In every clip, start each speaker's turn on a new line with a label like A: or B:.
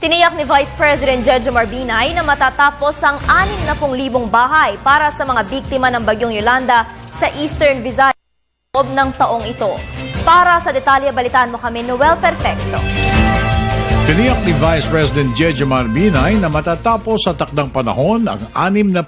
A: Tiniyak ni Vice President Jejomar Binay na matatapos ang 60,000 bahay para sa mga biktima ng Bagyong Yolanda sa Eastern Visayas sa loob ng taong ito. Para sa detalye, balitaan mo kami, Noel Perfecto.
B: Tiniyak ni Vice President Jejomar Binay na matatapos sa takdang panahon ang 60,000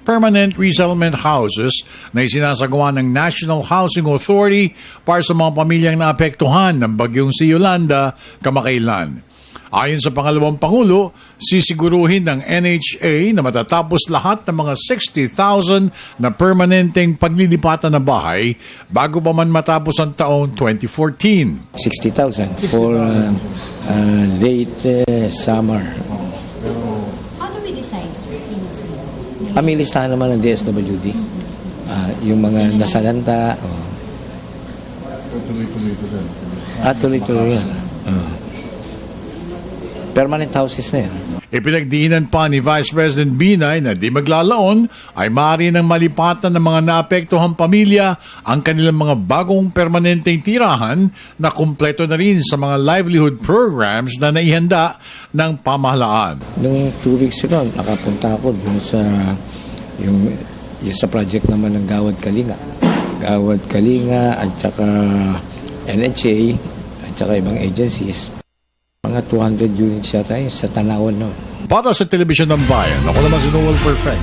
B: permanent resettlement houses na isinasagawa ng National Housing Authority para sa mga pamilyang naapektuhan ng bagyong si Yolanda kamakailan. Ayon sa pangalawang Pangulo, sisiguruhin ng NHA na matatapos lahat ng mga 60,000 na permanenteng paglilipatan na bahay bago pa man matapos ang taong 2014.
C: 60,000 for late summer.
D: How do we decide, sir? Sino?
C: May listahan naman ng DSWD. Yung mga nasalanta. Tuloy-tuloy yan. Permanent houses na yan.
B: Ipinagdiinan pa ni Vice President Binay na di maglalaon ay maaari ng malipatan ng mga naapektuhang pamilya ang kanilang mga bagong permanenteng tirahan na kumpleto na rin sa mga livelihood programs na naihanda ng pamahalaan.
C: Nung 2 weeks ago, nakapunta ako dun sa yung sa project naman ng Gawad Kalinga. Gawad Kalinga at saka NHA at saka ibang agencies. Mga 200 units yata yun sa Tanawan. No?
B: Para sa Telebisyon ng Bayan, ako naman si Noel Perfect.